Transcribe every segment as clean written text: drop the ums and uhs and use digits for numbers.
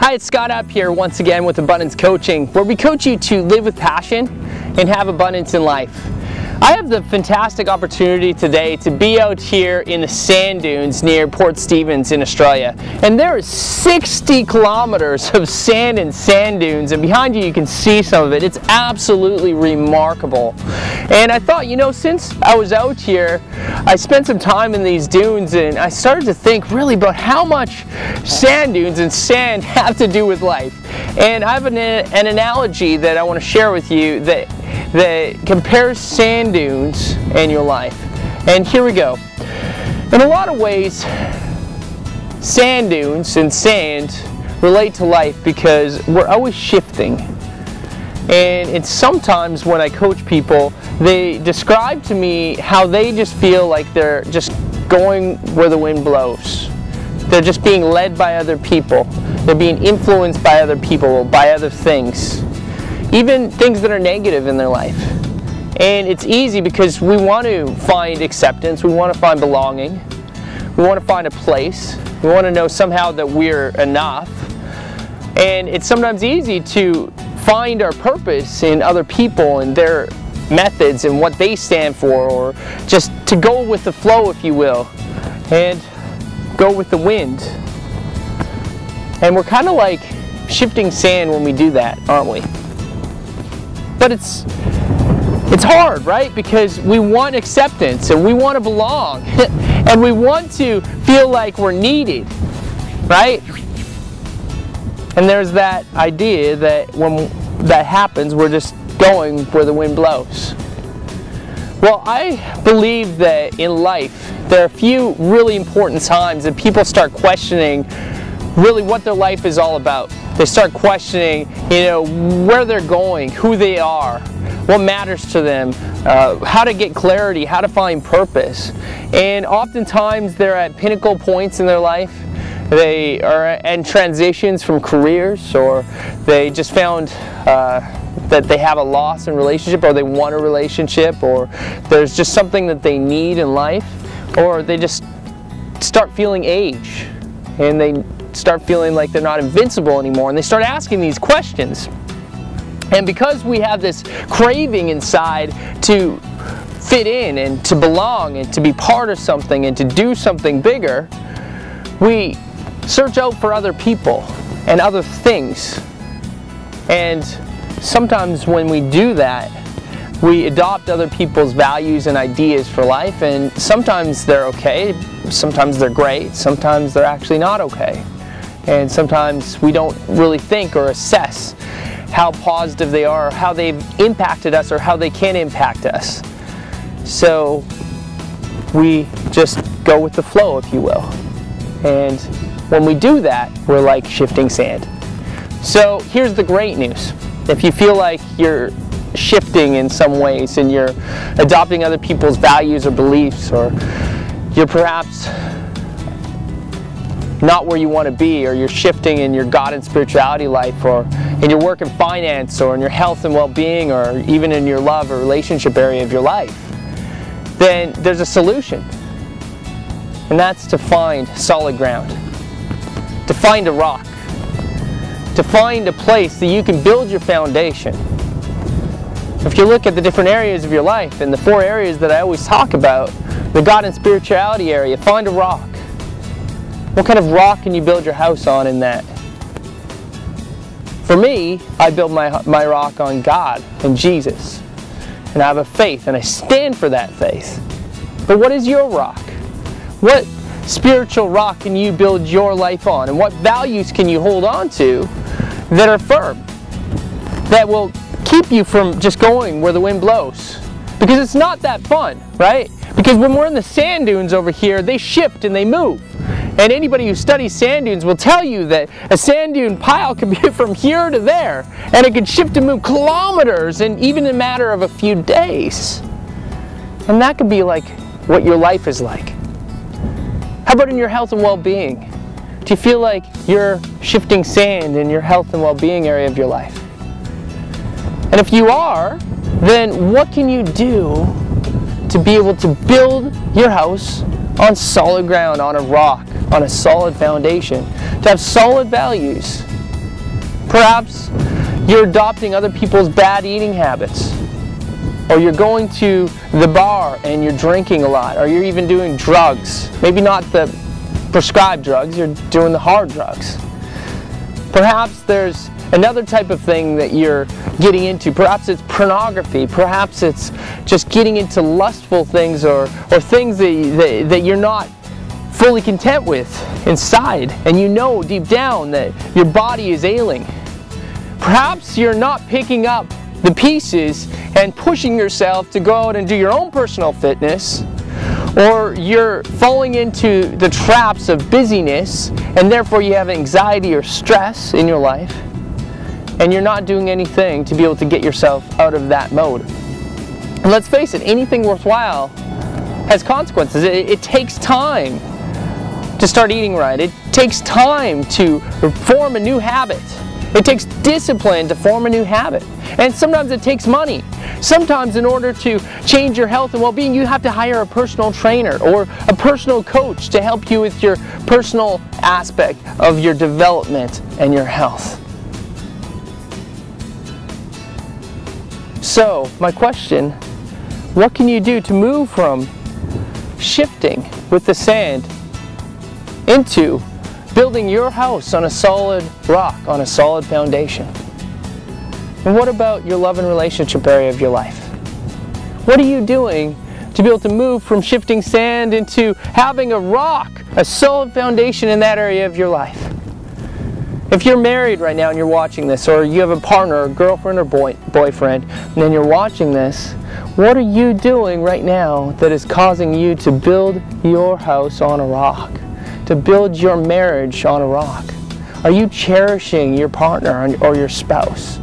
Hi, it's Scott up here once again with Abundance Coaching, where we coach you to live with passion and have abundance in life. I have the fantastic opportunity today to be out here in the sand dunes near Port Stephens in Australia. And there is 60 kilometers of sand and sand dunes, and behind you can see some of it. It's absolutely remarkable. And I thought, you know, since I was out here, I spent some time in these dunes and I started to think really about how much sand dunes and sand have to do with life. And I have an analogy that I want to share with you that compares sand dunes and your life. And here we go. In a lot of ways, sand dunes and sand relate to life because we're always shifting. And sometimes when I coach people, they describe to me how they just feel like they're just going where the wind blows. They're just being led by other people. They're being influenced by other people, by other things. Even things that are negative in their life. And it's easy because we want to find acceptance, we want to find belonging, we want to find a place, we want to know somehow that we're enough. And it's sometimes easy to find our purpose in other people and their methods and what they stand for, or just to go with the flow, if you will, and go with the wind. And we're kind of like shifting sand when we do that, aren't we? But it's hard, right? Because we want acceptance and we want to belong and we want to feel like we're needed, right? And there's that idea that when that happens, we're just going where the wind blows. Well, I believe that in life, there are a few really important times that people start questioning really what their life is all about. They start questioning, you know, where they're going, who they are, what matters to them, how to get clarity, how to find purpose. And oftentimes they're at pinnacle points in their life. They are in transitions from careers, or they just found that they have a loss in relationship, or they want a relationship, or there's just something that they need in life, or they just start feeling age and they start feeling like they're not invincible anymore, and they start asking these questions. And because we have this craving inside to fit in and to belong and to be part of something and to do something bigger, we search out for other people and other things. And sometimes when we do that, we adopt other people's values and ideas for life, and sometimes they're okay, sometimes they're great, sometimes they're actually not okay. And sometimes we don't really think or assess how positive they are, or how they've impacted us, or how they can impact us. So we just go with the flow, if you will. And when we do that, we're like shifting sand. So here's the great news. If you feel like you're shifting in some ways and you're adopting other people's values or beliefs, or you're perhaps not where you want to be, or you're shifting in your God and spirituality life, or in your work and finance, or in your health and well-being, or even in your love or relationship area of your life, then there's a solution. And that's to find solid ground, to find a rock, to find a place that you can build your foundation. If you look at the different areas of your life, and the 4 areas that I always talk about, the God and spirituality area, find a rock. What kind of rock can you build your house on in that? For me, I build my rock on God and Jesus. And I have a faith, and I stand for that faith. But what is your rock? What spiritual rock can you build your life on? And what values can you hold on to that are firm? That will keep you from just going where the wind blows? Because it's not that fun, right? Because when we're in the sand dunes over here, they shift and they move. And anybody who studies sand dunes will tell you that a sand dune pile can be from here to there, and it can shift and move kilometers, and even in a matter of a few days. And that could be like what your life is like. How about in your health and well-being? Do you feel like you're shifting sand in your health and well-being area of your life? And if you are, then what can you do to be able to build your house on solid ground, on a rock, on a solid foundation, to have solid values, Perhaps you're adopting other people's bad eating habits. Or you're going to the bar and you're drinking a lot. Or you're even doing drugs. Maybe not the prescribed drugs, you're doing the hard drugs. Perhaps there's another type of thing that you're getting into. Perhaps it's pornography. Perhaps it's just getting into lustful things or things that you're not fully content with inside, and you know deep down that your body is ailing. Perhaps you're not picking up the pieces and pushing yourself to go out and do your own personal fitness, or you're falling into the traps of busyness and therefore you have anxiety or stress in your life, and you're not doing anything to be able to get yourself out of that mode. And let's face it, anything worthwhile has consequences. It takes time to start eating right. It takes time to form a new habit. It takes discipline to form a new habit. And sometimes it takes money. Sometimes in order to change your health and well-being, you have to hire a personal trainer or a personal coach to help you with your personal aspect of your development and your health. So, my question, what can you do to move from shifting with the sand into building your house on a solid rock, on a solid foundation? And what about your love and relationship area of your life? What are you doing to be able to move from shifting sand into having a rock, a solid foundation in that area of your life? If you're married right now and you're watching this, or you have a partner, or girlfriend or boyfriend, and then you're watching this, what are you doing right now that is causing you to build your house on a rock? To build your marriage on a rock? Are you cherishing your partner or your spouse?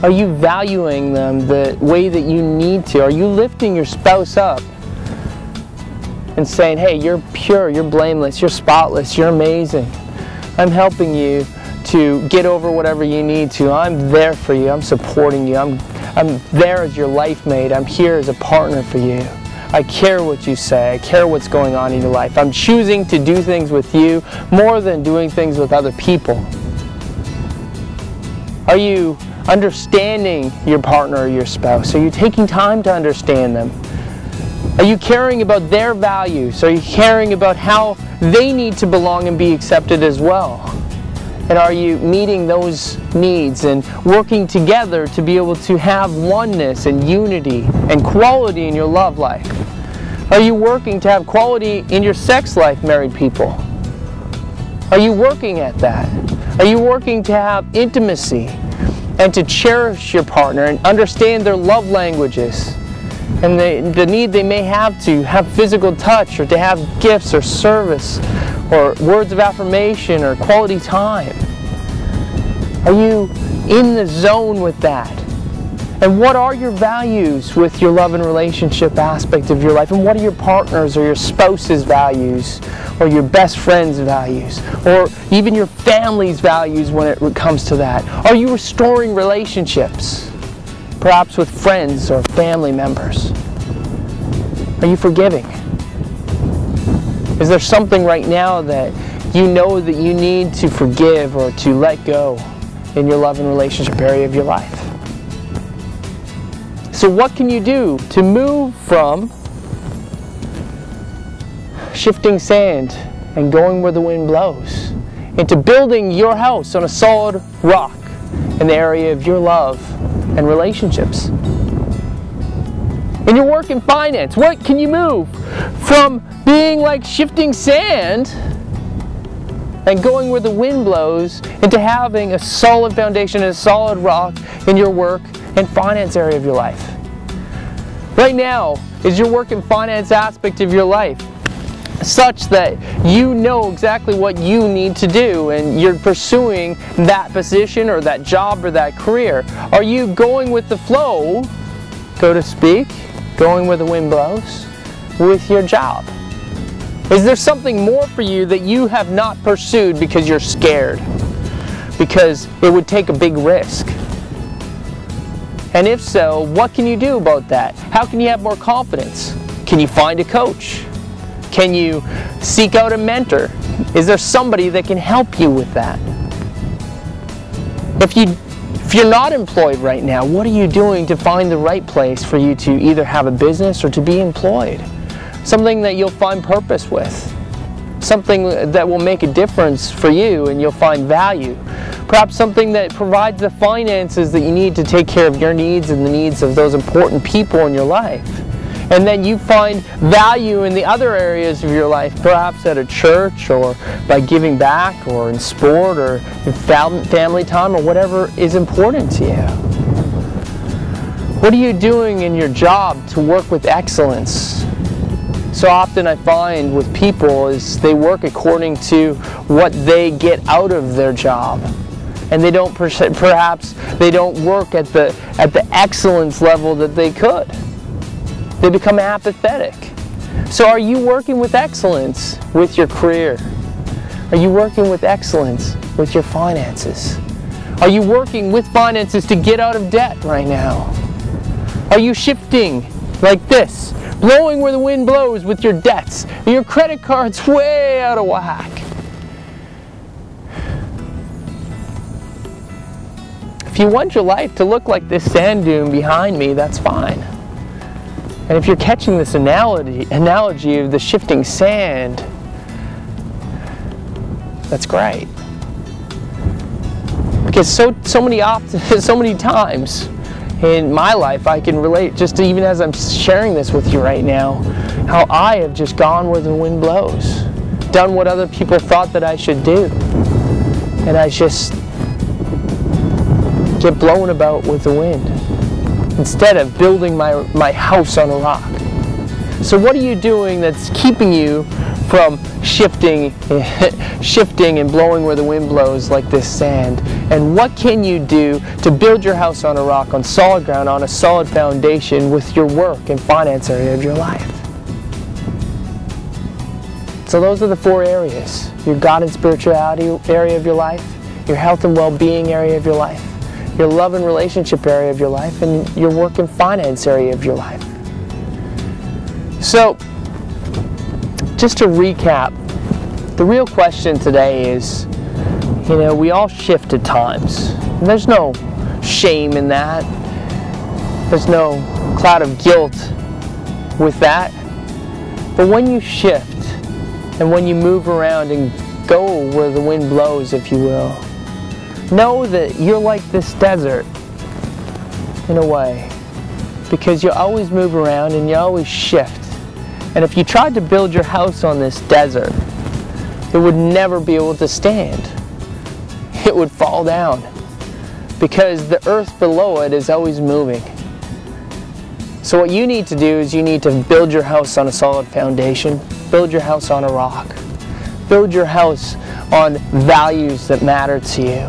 Are you valuing them the way that you need to? Are you lifting your spouse up and saying, hey, you're pure, you're blameless, you're spotless, you're amazing. I'm helping you to get over whatever you need to. I'm there for you. I'm supporting you. I'm there as your life mate. I'm here as a partner for you. I care what you say. I care what's going on in your life. I'm choosing to do things with you more than doing things with other people. Are you understanding your partner or your spouse? Are you taking time to understand them? Are you caring about their values? Are you caring about how they need to belong and be accepted as well? And are you meeting those needs and working together to be able to have oneness and unity and quality in your love life? Are you working to have quality in your sex life, married people? Are you working at that? Are you working to have intimacy and to cherish your partner and understand their love languages and the need they may have to have physical touch or to have gifts or service or words of affirmation or quality time? Are you in the zone with that? And what are your values with your love and relationship aspect of your life? And what are your partner's or your spouse's values or your best friend's values or even your family's values when it comes to that? Are you restoring relationships, perhaps with friends or family members? Are you forgiving? Is there something right now that you know that you need to forgive or to let go in your love and relationship area of your life? So what can you do to move from shifting sand and going where the wind blows into building your house on a solid rock in the area of your love and relationships? In your work and finance, what can you move from being like shifting sand and going where the wind blows into having a solid foundation and a solid rock in your work and finance area of your life? Right now, is your work and finance aspect of your life such that you know exactly what you need to do and you're pursuing that position or that job or that career? Are you going with the flow, so to speak, going where the wind blows with your job? Is there something more for you that you have not pursued because you're scared? Because it would take a big risk? And if so, what can you do about that? How can you have more confidence? Can you find a coach? Can you seek out a mentor? Is there somebody that can help you with that? If you're not employed right now, what are you doing to find the right place for you to either have a business or to be employed? Something that you'll find purpose with. Something that will make a difference for you and you'll find value. Perhaps something that provides the finances that you need to take care of your needs and the needs of those important people in your life. And then you find value in the other areas of your life, perhaps at a church or by giving back or in sport or in family time or whatever is important to you. What are you doing in your job to work with excellence? So often I find with people is they work according to what they get out of their job. And they don't perhaps they don't work at the excellence level that they could. They become apathetic. So are you working with excellence with your career? Are you working with excellence with your finances? Are you working with finances to get out of debt right now? Are you shifting like this, blowing where the wind blows with your debts? Your credit card's way out of whack. If you want your life to look like this sand dune behind me, that's fine. And if you're catching this analogy of the shifting sand, that's great. Because so many times in my life I can relate, just even as I'm sharing this with you right now, how I have just gone where the wind blows, done what other people thought that I should do, and I just get blown about with the wind instead of building my house on a rock. So what are you doing that's keeping you from shifting and blowing where the wind blows like this sand? And what can you do to build your house on a rock, on solid ground, on a solid foundation with your work and finance area of your life? So those are the 4 areas: your God and spirituality area of your life, your health and well-being area of your life, your love and relationship area of your life, and your work and finance area of your life. So, just to recap, the real question today is, we all shift at times. And there's no shame in that. There's no cloud of guilt with that. But when you shift, and when you move around and go where the wind blows, if you will, know that you're like this desert, in a way, because you always move around and you always shift. And if you tried to build your house on this desert, it would never be able to stand. It would fall down, because the earth below it is always moving. So what you need to do is you need to build your house on a solid foundation, build your house on a rock, build your house on values that matter to you.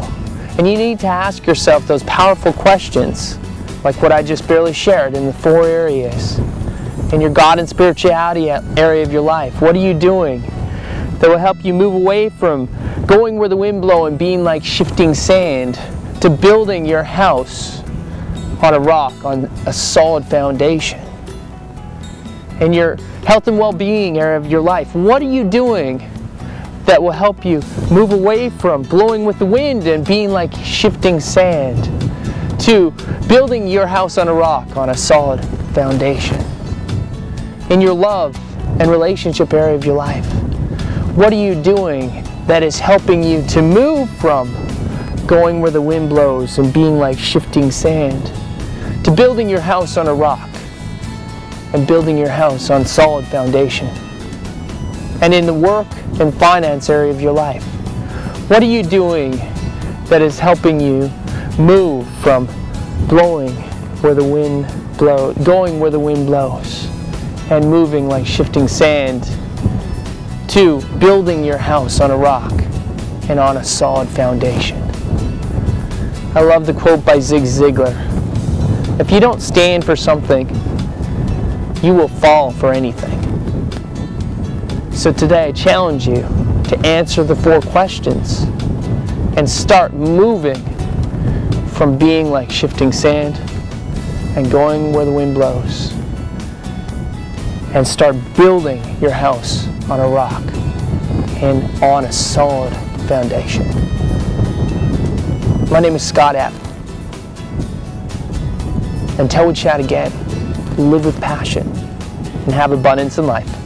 And you need to ask yourself those powerful questions, like what I just barely shared in the 4 areas. In your God and spirituality area of your life, what are you doing that will help you move away from going where the wind blows and being like shifting sand to building your house on a rock, on a solid foundation? In your health and well-being area of your life, what are you doing that will help you move away from blowing with the wind and being like shifting sand to building your house on a rock, on a solid foundation? In your love and relationship area of your life, what are you doing that is helping you to move from going where the wind blows and being like shifting sand to building your house on a rock and building your house on solid foundation? And in the work and finance area of your life, what are you doing that is helping you move from blowing where the wind blows, going where the wind blows, and moving like shifting sand to building your house on a rock and on a solid foundation? I love the quote by Zig Ziglar: if you don't stand for something, you will fall for anything. So today I challenge you to answer the 4 questions and start moving from being like shifting sand and going where the wind blows, and start building your house on a rock and on a solid foundation. My name is Scott Epp. Until we chat again, live with passion and have abundance in life.